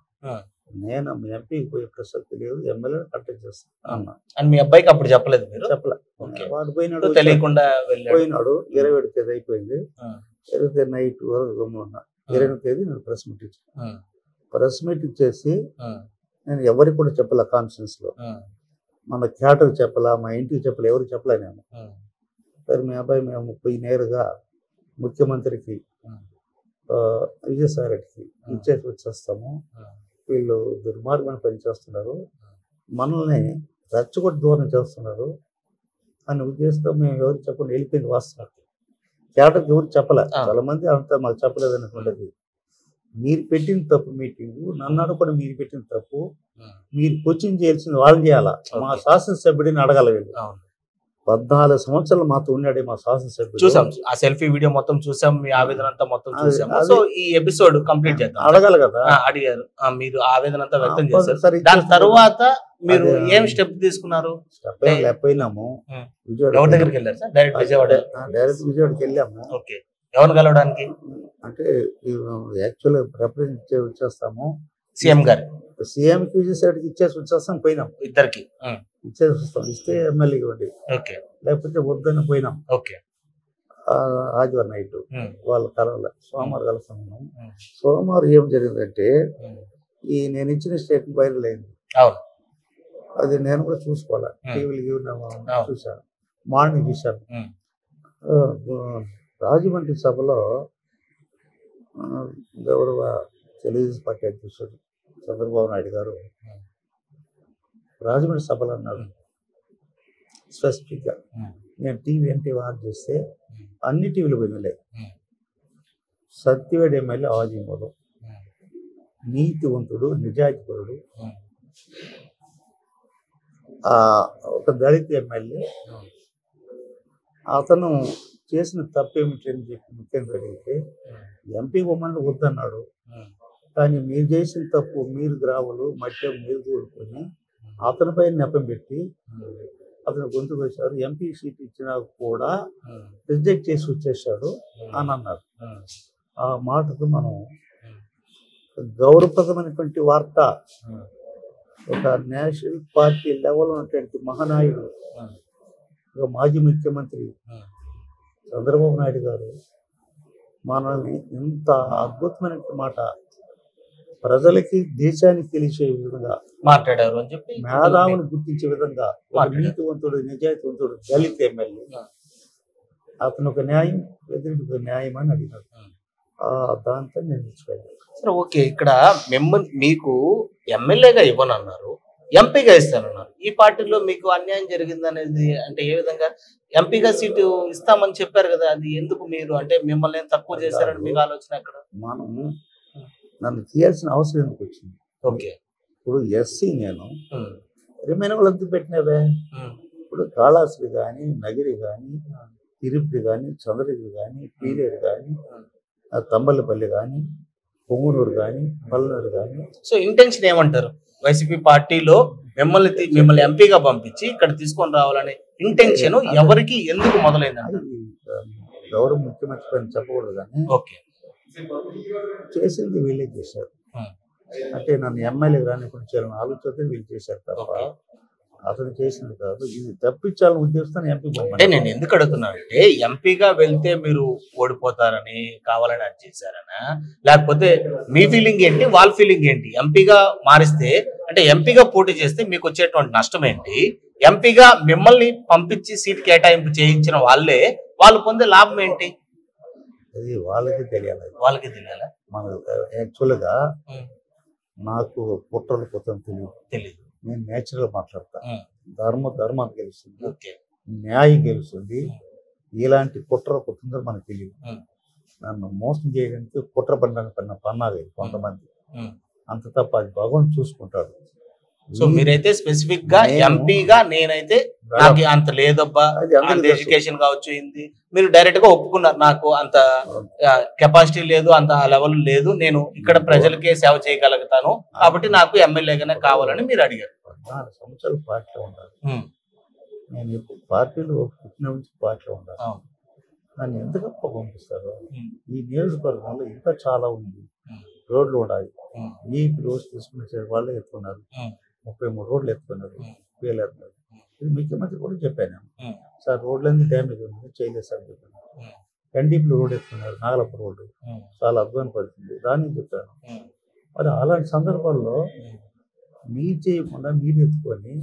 నేను మీ ఎంపీకి పోయే ప్రసక్తి లేదు, ఎమ్మెల్యే కట్టెక్ట్ చేస్తాను అన్నా. అని మీ అబ్బాయికి అప్పుడు చెప్పలేదు మీరు? చెప్పలే. వాడు పోయినాడు, తెలియకుండా పోయినాడు. 27 తేదీ అయిపోయింది. 27 తేదీ నైట్ వరకు గమ్మున్నా. 28 తేదీ నేను ప్రెస్ మీట్ ఇచ్చాను. ప్రెస్ మీట్ ఇచ్చేసి నేను ఎవరికి కూడా చెప్పలే. కాన్ఫరెన్స్ లో మన క్యాటకు చెప్పలా, మా ఇంటికి చెప్పలే, ఎవరికి చెప్పలే నేను. సరే మీ అబ్బాయి మేము పోయి నేరుగా ముఖ్యమంత్రికి విజయసాయి రెడ్డికి ఇచ్చేసి వచ్చేస్తాము, వీళ్ళు దుర్మార్గమైన పని చేస్తున్నారు, మనల్ని రెచ్చగొట్టి దూరం చేస్తున్నారు అని ఉద్దేశంతో మేము ఎవరికి చెప్పండి వెళ్ళిపోయింది. వాస్తవం క్యాటర్కి ఎవరికి చెప్పలే. చాలా మంది అంతా మాకు చెప్పలేదు అనుకున్నది. మీరు పెట్టిన తప్పు మీటింగు, నన్ను అడగకుండా మీరు పెట్టిన తప్పు, మీరు కోచింగ్ చేయాల్సింది వాళ్ళు చేయాలా. మా శాసనసభ్యుడిని అడగాల. వీళ్ళు 14 సంవత్సరాలు మాతో ఉన్నాడే మా శాసనసభ్యుడు. చూసాం ఆ సెల్ఫీ వీడియో మొత్తం చూసాం, మీ ఆవేదన అంతా మొత్తం చూసాం. సో ఈ ఎపిసోడ్ కంప్లీట్ చేద్దాం. అడగాలి కదా. అడిగారు, మీరు ఆవేదన అంతా వ్యక్తం చేశారు. దాని తర్వాత మీరు ఏం స్టెప్ తీసుకున్నారు? స్టెప్ లేకపోయినాము. ఎవరి దగ్గరికి వెళ్ళారు సార్? డైరెక్ట్ విజయవాడ? డైరెక్ట్ విజయవాడకి వెళ్ళాము. ఓకే, ఎవరిని కలవడానికి? అంటే యాక్చువల్గా రిప్రజెంట్ వచ్చేస్తాము సీఎం గారు. సీఎంకి విజయసాయికి ఇచ్చేసి వచ్చేస్తాం, పోయినాం. ఇద్దరికి ఇచ్చేసి వస్తాం. ఇస్తే ఎమ్మెల్యే ఇవ్వండి, లేకపోతే వద్దని పోయినాం. ఆదివారం నైట్ వాళ్ళు కలవలే. సోమవారం కలుస్తున్నాం. సోమవారం ఏం జరిగిందంటే ఈ నేను ఇచ్చిన స్టేట్మెంట్ వైరల్ అయింది. అది నేను కూడా చూసుకోవాలి. టీవీలు చూశాను, మార్నింగ్ చూశాను. రాజమండ్రి సభలో గౌరవ తెలుగుదేశం పార్టీ అధ్యక్షుడు చంద్రబాబు నాయుడు గారు రాజమండ్రి సభలో అన్నాడు స్పెసిఫిక్గా, నేను టీవీ ఎన్టీవీ ఆన్ చేస్తే అన్ని టీవీలు పోయినలే, సత్యవేడి ఎమ్మెల్యే ఆజీముడు, నీతివంతుడు, నిజాయితీపరుడు, ఒక దళిత ఎమ్మెల్యే, అతను చేసిన తప్పేమిటి అని చెప్పి ముఖ్యంగా అడిగితే ఎంపీ బొమ్మని వద్దన్నాడు. కానీ మీరు చేసిన తప్పు, మీరు గ్రావులు మట్టి మీరు కూడుకొని అతనిపై నెపం పెట్టి అతను గొంతు వేశారు. ఎంపీ సీట్ ఇచ్చినా కూడా రిజెక్ట్ చేసి వచ్చేసాడు అని అన్నారు. ఆ మాటకు మనం గౌరవప్రదమైనటువంటి వార్త, ఒక నేషనల్ పార్టీ లెవెల్ ఉన్నటువంటి మహానాయుడు మాజీ ముఖ్యమంత్రి చంద్రబాబు నాయుడు గారు మనల్ని ఇంత అద్భుతమైన మాట ప్రజలకి దేశానికి తెలిసే విధంగా మాట్లాడారు అని చెప్పి మేధావుని గుర్తించే విధంగా నీతివంతుడు నిజాయితీవంతుడు దళిత ఎమ్మెల్యే అతను ఒక న్యాయం ఎదుటి ఒక న్యాయం అని అడిగినాడు. దాంతో నేను ఇచ్చిపోయాను. సరే ఓకే, ఇక్కడ మిమ్మల్ని మీకు ఎమ్మెల్యేగా ఇవ్వనన్నారు, ఎంపీగా ఇస్తానన్నారు. ఈ పార్టీలో మీకు అన్యాయం జరిగింది అనేది అంటే ఏ విధంగా? ఎంపీగా సీటు ఇస్తామని చెప్పారు కదా, అది ఎందుకు మీరు అంటే మిమ్మల్ని తక్కువ చేశారని మీకు ఆలోచన ఎక్కడ? మనం నన్ను తీయాల్సిన అవసరం ఎందుకు వచ్చింది? ఓకే, ఇప్పుడు ఎస్సీ నేను రిమైన్ వాళ్ళు ఎందుకు పెట్టినవే? ఇప్పుడు కాళాశ్రీ కానీ, నగిరి కానీ, తిరుపతి కానీ, చంద్రగిరి కానీ, పీలేరు కానీ, తంబలపల్లి కానీ, పొంగునూరు కానీ, పల్లనూరు కానీ. సో ఇంటెన్షన్ ఏమంటారు? వైసీపీ పార్టీలో మిమ్మల్ని ఎంపీగా పంపించి ఇక్కడ తీసుకొని రావాలనే ఇంటెన్షన్ ఎవరికి ఎందుకు మొదలైందంటే గౌరవ ముఖ్యమంత్రి పైన చెప్పకూడదు కానీ ఓకే చేసింది వీళ్ళే చేశారు. అంటే నన్ను ఎమ్మెల్యే రానికుండా చేయాలని ఆలోచన వీళ్ళు చేశారు తప్ప అతను చేసింది కాదు. ఇది తప్పించాలని ఉద్దేశం ఎంపీ. అంటే నేను ఎందుకు అడుగుతున్నానంటే ఎంపీగా వెళ్తే మీరు ఓడిపోతారని కావాలని అది చేశారనా, లేకపోతే మీ ఫీలింగ్ ఏంటి, వాళ్ళ ఫీలింగ్ ఏంటి? ఎంపీగా మారిస్తే అంటే ఎంపీగా పోటీ చేస్తే మీకు వచ్చేటువంటి నష్టం ఏంటి? ఎంపీగా మిమ్మల్ని పంపించి సీట్ కేటాయింపు చేయించిన వాళ్ళు పొందే లాభం ఏంటి? అది వాళ్ళకి తెలియాలి. మనకు యాక్చువల్గా నాకు కుట్రల కోసం తెలియదు. నేను నేచురల్ మాట్లాడతా. ధర్మం గెలుస్తుంది, న్యాయం గెలుస్తుంది. ఇలాంటి కుట్ర కుటుంబం మనకు తెలియదు. నన్ను మోసం చేయడానికి కుట్ర పన్నాగా కొంతమంది, అంత తప్ప అది భగవంతుడు చూసుకుంటాడు. సో మీరైతే స్పెసిఫిక్ గా ఎంపీగా నేనైతే నాకు అంత లేదబ్బా, అంత ఎడ్యుకేషన్ కావచ్చు ఏంది, మీరు డైరెక్ట్ గా ఒప్పుకున్నారు నాకు అంత కెపాసిటీ లేదు, అంత లెవెల్ లేదు, నేను ఇక్కడ ప్రజలకే సేవ చేయగలుగుతాను కాబట్టి నాకు ఎమ్మెల్యేగానే కావాలని మీరు అడిగారు. 14 సంవత్సరాలు పార్టీలో ఉండాలి. నేను ఇప్పుడు పార్టీలో పుట్టిన నుంచి పార్టీలో ఉండాలి. నన్ను ఎంత గొప్ప పంపిస్తారు? ఈ నియోజకవర్గంలో ఇంకా చాలా ఉంది. రోడ్లు ఉండాలి. ఈ రోజు తీసుకునే వాళ్ళే ఎత్తుకున్నారు. 33 రోడ్లు ఎత్తుకున్నారు. వేలేస్తున్నారు. ఇది ముఖ్యమంత్రి కూడా చెప్పాను. సార్ రోడ్లన్నీ డ్యామేజ్ ఉంది, చేయలేదు సార్ చెప్పాను. కండీపులు రోడ్ ఎత్తుకున్నారు, నాగలపూర్ రోడ్డు చాలా అద్భుతం పడుతుంది, దాన్ని చెప్పాను. మరి అలాంటి సందర్భాల్లో మీరు చేయకుండా మీరు ఎత్తుకొని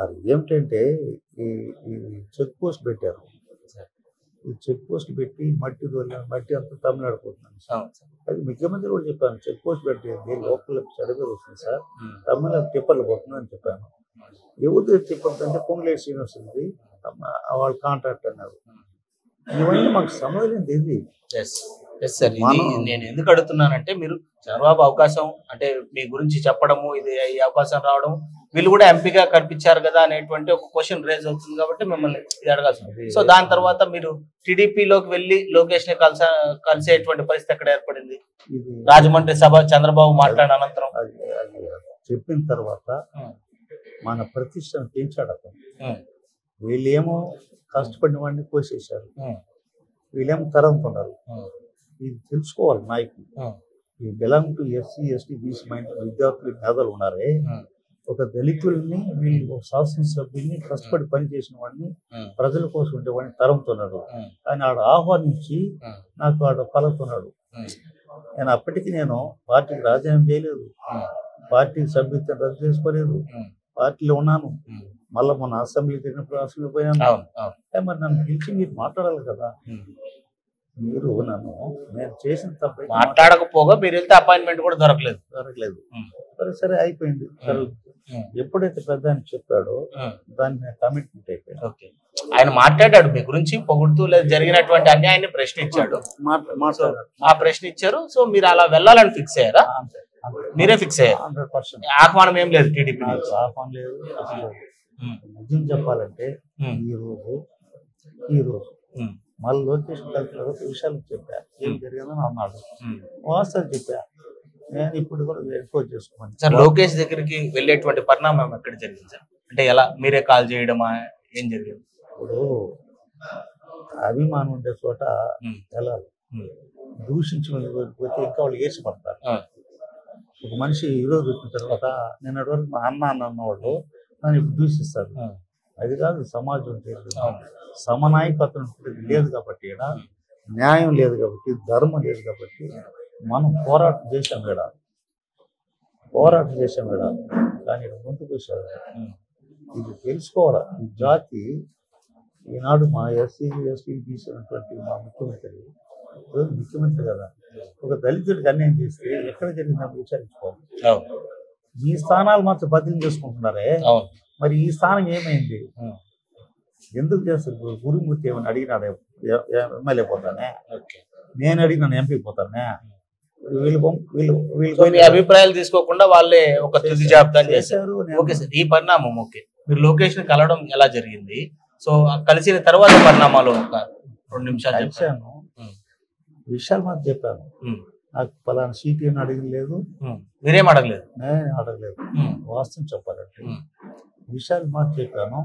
అది ఏమిటంటే ఈ చెక్ పోస్ట్ పెట్టారు. ఈ చెక్ పోస్ట్ పెట్టి మట్టి అంతా తమిళనాడు పోతున్నాను. అది ముఖ్యమంత్రి కూడా చెప్పాను, చెక్ పోస్ట్ పెట్టేది లోకల్ చెడగా వస్తుంది సార్, తమిళనాడు టిప్పర్లు పోతుందని చెప్పాను. ఎవరు టిప్పర్ అంటే పొంగులేటి శ్రీనివాస్ ఉంది, వాళ్ళ కాంట్రాక్ట్ అన్నారు. ఇవన్నీ మాకు సంబంధం ఇది. సార్ ఇది నేను ఎందుకు అడుగుతున్నానంటే మీరు చంద్రబాబు అవకాశం అంటే మీ గురించి చెప్పడము, ఇది ఈ అవకాశం రావడం, వీళ్ళు కూడా ఎంపీగా కనిపించారు కదా అనేటువంటి ఒక క్వశ్చన్ రేజ్ అవుతుంది కాబట్టి మిమ్మల్ని ఇది అడగాల్సి ఉంది. సో దాని తర్వాత మీరు టీడీపీలోకి వెళ్ళి లోకేష్ ని కలిసేటువంటి పరిస్థితి ఎక్కడ ఏర్పడింది? రాజమండ్రి సభ చంద్రబాబు మాట్లాడిన అనంతరం చెప్పిన తర్వాత మన ప్రతిష్టను పెంచాడు అతను. వీళ్ళేమో కష్టపడిన వాడిని కోసేశారు, వీళ్ళేమో తరంతున్నారు. ఇది తెలుసుకోవాలి నాయకులు. ఈ belong to SC ST BC విద్యార్థులు పేదలు ఉన్నారే, ఒక దళితుల్ని వీళ్ళు శాసనసభ్యుల్ని కష్టపడి పనిచేసిన వాడిని ప్రజల కోసం ఉండేవాడిని తరంతున్నాడు. కానీ ఆడు ఆహ్వానించి నాకు ఆడు పలుకుతున్నాడు. నేను అప్పటికి నేను పార్టీకి రాజీనామా చేయలేదు, పార్టీ సభ్యత్వం రద్దు చేసుకోలేదు, పార్టీలో ఉన్నాను. మళ్ళీ మొన్న అసెంబ్లీ తిరిగినప్పుడు అసెంబ్లీ పోయాను. మరి నన్ను పిలిచి మీరు మాట్లాడాలి కదా. మీరు నేను చేసిన తప్ప మాట్లాడకపోగా మీరు వెళ్తే అపాయింట్మెంట్ కూడా దొరకలేదు. సరే అయిపోయింది. ఎప్పుడైతే పెద్ద అని చెప్పాడో దాన్ని కమిట్మెంట్ అయిపోయింది. ఆయన మాట్లాడాడు మీ గురించి పొగుడుతూ లేదు, జరిగినటువంటి అన్యాయాన్ని ప్రశ్నించాడు, ఆ ప్రశ్న ఇచ్చారు. సో మీరు అలా వెళ్ళాలని ఫిక్స్ అయ్యారా? మీరే ఫిక్స్ అయ్యారు? 100%. ఆహ్వానం ఏం లేదు టీడీపీ? ఆహ్వానం లేదు. నిజం చెప్పాలంటే ఈ రోజు మళ్ళీ లోకేష్ కలిసిన విషయాలు చెప్పా, ఏం జరిగిందని అన్నాడు, వాస్తవం చెప్పా. నేను ఇప్పుడు కూడా ఎన్క్వైరీ చేసుకోండి సార్. లోకేష్ దగ్గరికి వెళ్ళేటువంటి పరిణామం ఎక్కడ జరిగింది సార్? అంటే ఎలా మీరే కాల్ చేయడమా, ఏం జరిగింది? ఇప్పుడు అభిమానం ఉండే చోట వెళ్ళాలి. దూషించకపోతే ఇంకా వాళ్ళు వేసి పడతారు. ఒక మనిషి ఈరోజు వచ్చిన తర్వాత నిన్నటి వరకు మా అన్నవాళ్ళు నన్ను ఇప్పుడు దూషిస్తారు. అది కాదు సమాజం తీరు. సమనాయకత్వం లేదు కాబట్టి ఈడ న్యాయం లేదు కాబట్టి ధర్మం లేదు కాబట్టి మనం పోరాటం చేసాం ఈడ కానీ ఇక్కడ ముందుకు వచ్చారు. ఇది తెలుసుకోవాలి. ఈ జాతి ఈనాడు మా ఎస్సీ తీసినటువంటి మా ముఖ్యమంత్రి కదా, ఒక దళితుడికి అన్యాయం చేస్తే ఎక్కడ జరిగిందని విచారించుకోవాలి. ఈ స్థానాలు మాత్రం బదిలీ చేసుకుంటున్నారే, మరి ఈ స్థానం ఏమైంది? ఎందుకు చేస్తారు? గురుమూర్తి ఏమని అడిగినాడు ఎమ్మెల్యే పోతానే, నేను అడిగినాను ఎంపీ పోతానే. వీళ్ళు అభిప్రాయాలు తీసుకోకుండా వాళ్ళే ఒక తుది జాబితా చేశారు. ఓకే సార్, ఈ పరిణామం ఓకే. మీరు లోకేష్ ని కలవడం ఎలా జరిగింది? సో కలిసిన తర్వాత పరిణామాలు ఒక 2 నిమిషాలు కలిశాను, విషయాలు మాకు చెప్పాను. నాకు పలానా సీట్ ఏమి అడగలేదు, మీరేం అడగలేదు, నేను అడగలేదు. వాస్తవం చెప్పాలంటే విషయాలు మాకు చెప్పాను,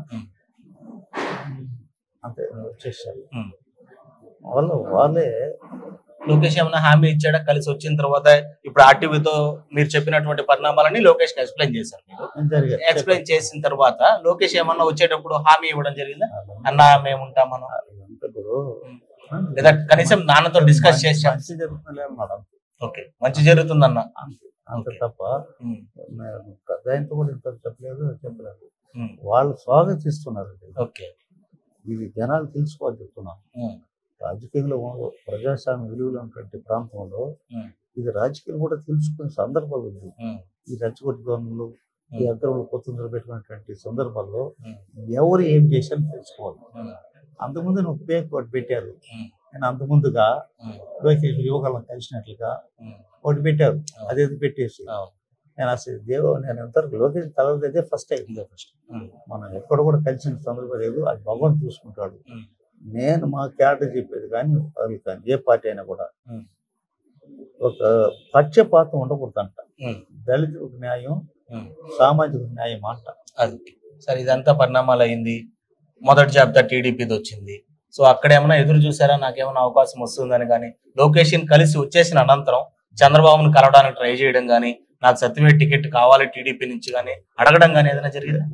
అంతే వచ్చేసారు. వాళ్ళే లోకేష్ ఏమైనా హామీ ఇచ్చాడా కలిసి వచ్చిన తర్వాత? ఇప్పుడు ఆర్టీవీతో మీరు చెప్పినటువంటి పరిణామాలని లోకేష్ కి ఎక్స్ప్లెయిన్ చేశారు. మీరు ఎక్స్ప్లెయిన్ చేసిన తర్వాత లోకేష్ ఏమన్నా వచ్చేటప్పుడు హామీ ఇవ్వడం జరిగిందా? అన్నా మేము ఉంటామను, లేదా కనీసం నాన్నతో డిస్కస్ చేసాం ఓకే మంచి జరుగుతుందన్న అంత తప్ప పెద్ద ఆయనతో కూడా ఇంత చెప్పలేదు. వాళ్ళు స్వాగతిస్తున్నారు. ఓకే, ఇది జనాలు తెలుసుకోవాలి చెప్తున్నాను. రాజకీయంలో ప్రజాస్వామ్య విలువలు ఉన్నటువంటి ప్రాంతంలో ఇది రాజకీయాలు కూడా తెలుసుకునే సందర్భాలు ఉంది. ఈ రచ్చగొట్టుదోనులు, ఈ అగ్రములు కొత్త పెట్టుకున్నటువంటి సందర్భాల్లో ఎవరు ఏం చేశారని తెలుసుకోవాలి. అంతకుముందు నువ్వు పేక్ ఒకటి పెట్టారు, నేను అంతకుముందుగా లోకేష్ యువకులను కలిసినట్లుగా ఒకటి పెట్టారు, అదేది పెట్టేసి నేను అసలు నేను ఎంతవరకు లోకేష్ కలవదే ఫస్ట్ టైం. మనం ఎక్కడ కూడా కలిసిన సందర్భం లేదు, అది భగవంతుడు చూసుకుంటాడు. నేను మా క్యాడర్ చెప్పేది కానీ వాళ్ళు కానీ ఏ పార్టీ అయినా కూడా ఒక పక్షపాతం ఉండకూడదంట. దళితులకు న్యాయం, సామాజిక న్యాయం అంట. అది సరే, ఇదంతా పరిణామాలు అయింది. మొదటి జాబితా టీడీపీది వచ్చింది. సో అక్కడ ఏమైనా ఎదురు చూసారా నాకేమైనా అవకాశం వస్తుందని? కానీ లోకేష్ కలిసి వచ్చేసిన అనంతరం చంద్రబాబును కలవడానికి ట్రై చేయడం కానీ, నాకు సత్యవేట్ టికెట్ కావాలి టీడీపీ నుంచి కానీ అడగడం కానీ ఏదైనా జరిగిందా?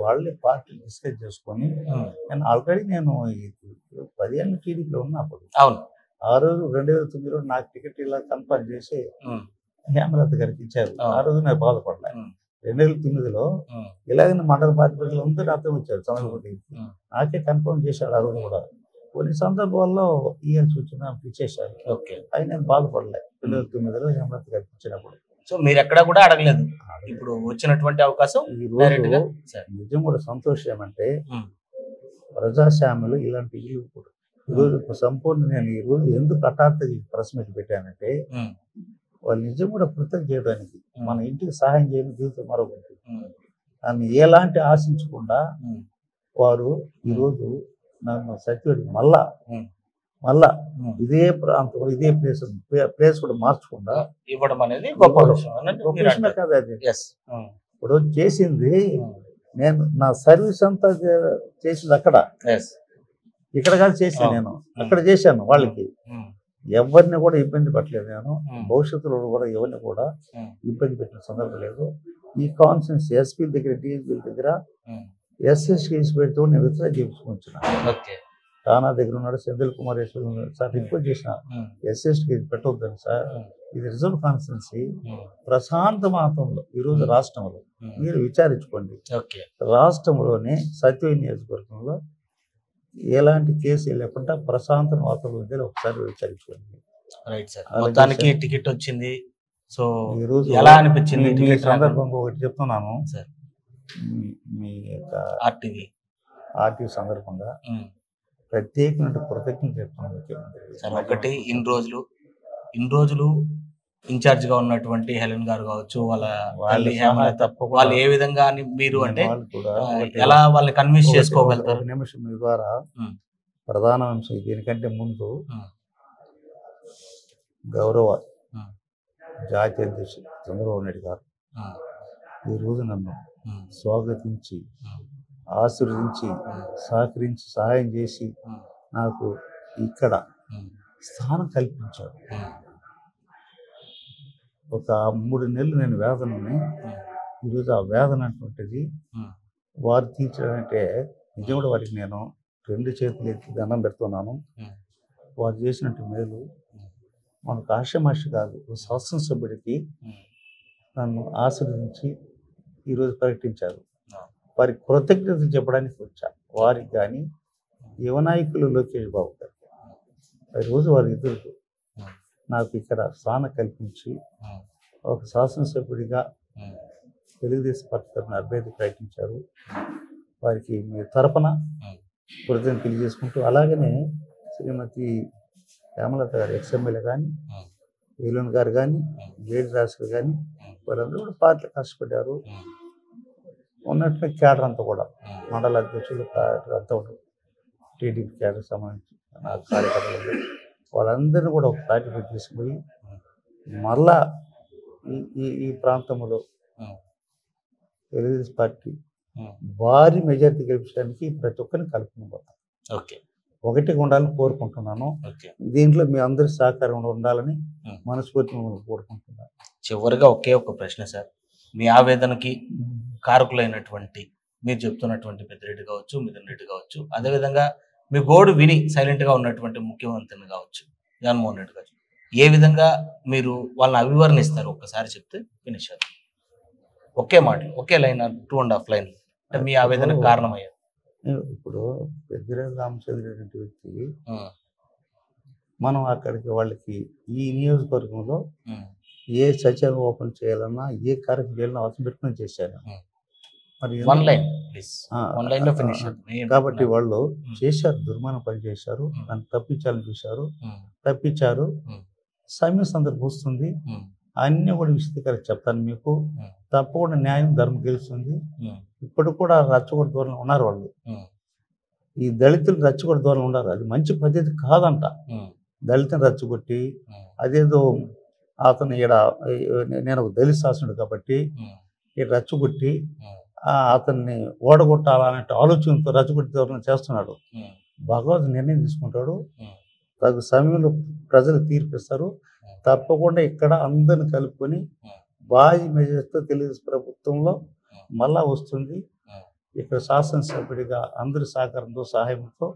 వాళ్ళే పార్టీ డిస్కస్ చేసుకొని నేను ఆల్రెడీ నేను 10 ఏళ్ళు టీడీపీలో ఉన్నప్పుడు, అవును, ఆ రోజు 2009లో నాకు టికెట్ ఇలా కన్ఫర్మ్ చేసి హేమలత గారికి ఇచ్చారు. ఆ రోజు నాకు బాధపడలే. 2009లో ఇలాగ మండల పార్టీ ప్రజలు అందరూ నాతో వచ్చారు చంద్రబాబు, నాకే కన్ఫర్మ్ చేశాడు. ఆ రోజు కూడా కొన్ని సందర్భాల్లో ఇవ్వాల్సి వచ్చిన ఇచ్చేసారు. అది నేను బాధపడలే 2009లో హేమలత గారికి ఇచ్చినప్పుడు. సో మీరు ఎక్కడా కూడా అడగలేదు. ఇప్పుడు వచ్చినటువంటి అవకాశం ఈ రోజు నిజం కూడా సంతోషం ఏమంటే ప్రజాస్వామ్యంలో ఇలాంటి ఈరోజు సంపూర్ణ నేను ఈ రోజు ఎందుకు హఠాత్తుగా ప్రెస్ మీట్ పెట్టానంటే వాళ్ళు నిజం కూడా కృతజ్ఞత చేయడానికి, మన ఇంటికి సహాయం చేయని జీవితం మరొకటి దాన్ని ఎలాంటి ఆశించకుండా వారు ఈరోజు నన్ను సత్యవేట్ మళ్ళా ఇదే ప్రాంతం ఇదే ప్లేస్ కూడా మార్చకుండా ఇవ్వడం అనేది గొప్ప విషయం కదా. అది ఇప్పుడు చేసింది నేను నా సర్వీస్ అంతా చేసింది అక్కడ, ఇక్కడ కాదు చేశాను. నేను అక్కడ చేశాను. వాళ్ళకి ఎవరిని కూడా ఇబ్బంది పెట్టలేదు. నేను భవిష్యత్తులో కూడా ఎవరిని కూడా ఇబ్బంది పెట్టిన సందర్భం లేదు. ఈ కాన్ఫరెన్స్ ఎస్పీ దగ్గర, డిఎస్పీ దగ్గర ఎస్ఎస్ కేసు పెడుతూ నేను విత్డ్రా చేయించుకొచ్చిన. తానా దగ్గర ఉన్నాడు, సెంధిల్ కుమార్ సార్ రిక్వెస్ట్ చేసిన ఎస్ఎస్ కేసు పెట్టవద్దని సార్, ఇది రిజర్వ్ కాన్స్టిట్యున్సీ ప్రశాంత మాతంలో ఈరోజు రాష్ట్రంలో మీరు విచారించుకోండి. రాష్ట్రంలోనే సత్యవేట్ నియోజకవర్గంలో ఎలాంటి కేసు లేకుండా ప్రశాంత వాతావరణం ఒకసారి విచారించుకోండి. మొత్తానికి టికెట్ వచ్చింది. సో ఈరోజు ఎలా అనిపించింది? సందర్భంగా ఒకటి చెప్తున్నాను సార్, మీ యొక్క ఆర్టీవీ సందర్భంగా ప్రత్యేకమైన కృతజ్ఞతలు చెప్తున్నాను ముఖ్యమంత్రి. ఒకటి ఇన్ని రోజులు ఇన్ఛార్జ్ గా ఉన్నటువంటి హెలెన్ గారు కావచ్చు, వాళ్ళ వాళ్ళు ఏ విధంగా మీరు అంటే ఎలా వాళ్ళని కన్విన్స్ చేసుకోగలుగుతారు? నిమిషం మీ ద్వారా ప్రధాన అంశం దీనికంటే ముందు గౌరవ జాతీయ అధ్యక్షుడు చంద్రబాబు నాయుడు గారు ఈ రోజు నన్ను స్వాగతించి ఆశీర్వదించి సహకరించి సహాయం చేసి నాకు ఇక్కడ స్థానం కల్పించాడు. ఒక 3 నెలలు నేను వేదనని, ఈరోజు ఆ వేదన అటువంటిది వారు తీర్చారంటే నిజం కూడా వారికి నేను 2 చేతులు ఎత్తి దండం పెడుతున్నాను. వారు చేసినట్టు మేలు మనకు ఆషమాషి కాదు. శాసనసభ్యుడికి నన్ను ఆశీర్వదించి ఈరోజు ప్రకటించారు. వారికి కృతజ్ఞతలు చెప్పడానికి వచ్చా. వారికి కానీ యువనాయకులు లోకేష్ బాబు గారు ఈరోజు వారి ఎదురు నాకు ఇక్కడ స్థానం కల్పించి ఒక శాసనసభ్యుడిగా తెలుగుదేశం పార్టీ తరఫున అభ్యర్థి ప్రకటించారు. వారికి మీ తరపున కృతజ్ఞతలు తెలియజేసుకుంటూ, అలాగనే శ్రీమతి హేమలత గారు ఎక్స్ఎమ్మెల్యే కానీ, వేలూన్ గారు కానీ, జేడి రాజు కానీ వాళ్ళందరూ కూడా పార్టీలు కష్టపడ్డారు. ఉన్నట్టు క్యాడర్ అంతా కూడా మండల అధ్యక్షులు అంతా ఉంటారు. టీడీపీ క్యాడర్ సంబంధించి కార్యకర్తలు వాళ్ళందరినీ కూడా ఒక పార్టీకి తీసుకుపోయి మళ్ళా ఈ ప్రాంతంలో తెలుగుదేశం పార్టీ భారీ మెజారిటీ గెలిపించడానికి ప్రతి ఒక్కరిని కలుపుకుంటాం. ఒకటిగా ఉండాలని కోరుకుంటున్నాను. దీంట్లో మీ అందరి సహకారం ఉండాలని మనస్ఫూర్తిగా కోరుకుంటున్నాను. చివరిగా ఒకే ఒక ప్రశ్న సార్, మీ ఆవేదనకి కారకులైనటువంటి మీరు చెప్తున్నటువంటి పెద్దిరెడ్డి కావచ్చు, మిథున్ రెడ్డి కావచ్చు, అదేవిధంగా మీ గోడు విని సైలెంట్గా ఉన్నటువంటి ముఖ్యమంత్రిని కావచ్చు జగన్మోహన్ రెడ్డి గారు, ఏ విధంగా మీరు వాళ్ళని అభివర్ణిస్తారు ఒక్కసారి చెప్తే ఫినిష్. ఒకే మాటలు, ఒకే లైన్, 2.5 లైన్ అంటే మీ ఆవేదనకు కారణమయ్యారు. ఇప్పుడు పెద్దిరెడ్డి రామచంద్రెడ్డి వ్యక్తి మనం అక్కడికి వాళ్ళకి ఈ నియోజకవర్గంలో ఏ సచివాలయం ఓపెన్ చేయాలన్నా, ఏ కార్యక్రమం చేయాలన్నా అవసరం పెట్టుకుని చేశారు. మరి కాబట్టి వాళ్ళు చేశారు, దుర్మానం పని చేశారు, నన్ను తప్పించాలని చూశారు, తప్పించారు. సమయం సందర్భం వస్తుంది, అన్నీ కూడా విశదీకరణ చెప్తాను మీకు. తప్పకుండా న్యాయం ధర్మం గెలుస్తుంది. ఇప్పుడు కూడా రచ్చగొట్ట దూరంలో ఉన్నారు వాళ్ళు. ఈ దళితులు రచ్చగొట్ట దూరంలో ఉన్నారు. అది మంచి పద్ధతి కాదంట. దళితుని రచ్చగొట్టి అదేదో అతను ఈడ నేను ఒక దళిత శాసనుడు కాబట్టి ఈ రచ్చగొట్టి అతన్ని ఓడగొట్టాలనే ఆలోచనతో రచ్చగొట్టి దూరం చేస్తున్నాడు. భగవంతుడు నిర్ణయం తీసుకుంటాడు. తగు సమయంలో ప్రజలు తీర్పిస్తారు. తప్పకుండా ఇక్కడ అందరిని కలుపుకొని భారీ మెజారిటీతో తెలుగుదేశం ప్రభుత్వంలో మళ్ళా వస్తుంది. ఇక్కడ శాసనసభ్యుడిగా అందరి సహకారంతో, సహాయంతో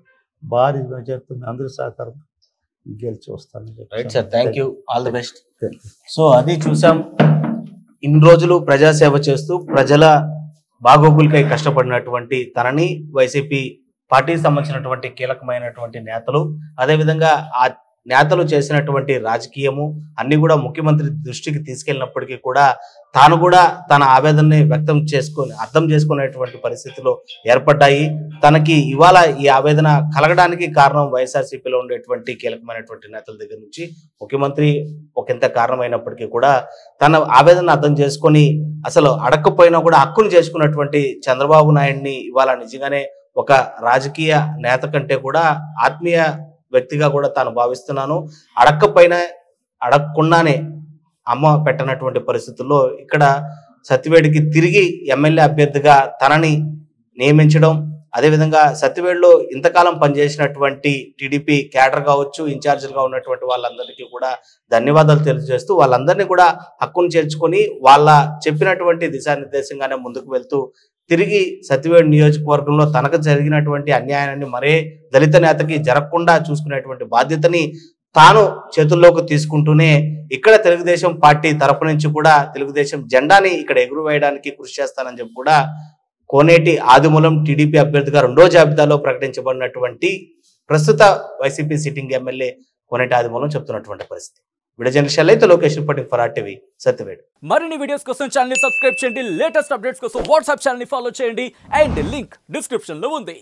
భారీ మెజారిటీతో అందరి సహకారం గెలిచి వస్తాను. Right sir, thank you, all the best. So అది చూసాం, ఇన్ని రోజులు ప్రజాసేవ చేస్తూ ప్రజల బాగోగులకై కష్టపడినటువంటి తనని వైసీపీ పార్టీకి సంబంధించినటువంటి కీలకమైనటువంటి నేతలు, అదేవిధంగా ఆ నేతలు చేసినటువంటి రాజకీయము అన్ని కూడా ముఖ్యమంత్రి దృష్టికి తీసుకెళ్ళినప్పటికీ కూడా తాను కూడా తన ఆవేదనని అర్థం చేసుకునేటువంటి పరిస్థితులు ఏర్పడ్డాయి. తనకి ఇవాళ ఈ ఆవేదన కలగడానికి కారణం వైఎస్ఆర్సీపీలో ఉండేటువంటి కీలకమైనటువంటి నేతల దగ్గర నుంచి ముఖ్యమంత్రి ఒకంత కారణమైనప్పటికీ కూడా తన ఆవేదన అర్థం చేసుకొని అసలు అడగకపోయినా కూడా హక్కును చేసుకున్నటువంటి చంద్రబాబు నాయుడిని ఇవాళ నిజంగానే ఒక రాజకీయ నేత కంటే కూడా ఆత్మీయ వ్యక్తిగా కూడా తాను భావిస్తున్నాను. అడగకుండానే అమ్మ పెట్టనటువంటి పరిస్థితుల్లో ఇక్కడ సత్యవేడికి తిరిగి ఎమ్మెల్యే అభ్యర్థిగా తనని నియమించడం, అదేవిధంగా సత్యవేడిలో ఇంతకాలం పనిచేసినటువంటి టీడీపీ క్యాడర్ కావచ్చు, ఇన్ఛార్జీలుగా ఉన్నటువంటి వాళ్ళందరికీ కూడా ధన్యవాదాలు తెలియజేస్తూ వాళ్ళందరినీ కూడా హక్కును చేర్చుకొని వాళ్ళ చెప్పినటువంటి దిశానిర్దేశంగానే ముందుకు వెళ్తూ తిరిగి సత్యవేడు నియోజకవర్గంలో తనకు జరిగినటువంటి అన్యాయాన్ని మరే దళిత నేతకి జరగకుండా చూసుకునేటువంటి బాధ్యతని తాను చేతుల్లోకి తీసుకుంటూనే ఇక్కడ తెలుగుదేశం పార్టీ తరపు నుంచి కూడా తెలుగుదేశం జెండాని ఇక్కడ ఎగురవేయడానికి కృషి చేస్తానని చెప్పి కూడా కోనేటి ఆదిమూలం టీడీపీ అభ్యర్థిగా 2వ జాబితాలో ప్రకటించబడినటువంటి ప్రస్తుత వైసీపీ సిట్టింగ్ ఎమ్మెల్యే కోనేటి ఆదిమూలం చెప్తున్నటువంటి పరిస్థితి. వీడియో జర్నలిస్ట్ అయితే Lokesh reporting for RTV Satyavedu. మరిన్ని వీడియోస్ కోసం ఛానల్ ని సబ్స్క్రైబ్ చేయండి, లేటెస్ట్ అప్డేట్స్ కోసం వాట్సాప్ ఛానల్ ని ఫాలో చేయండి అండ్ లింక్ డిస్క్రిప్షన్ లో ఉంది.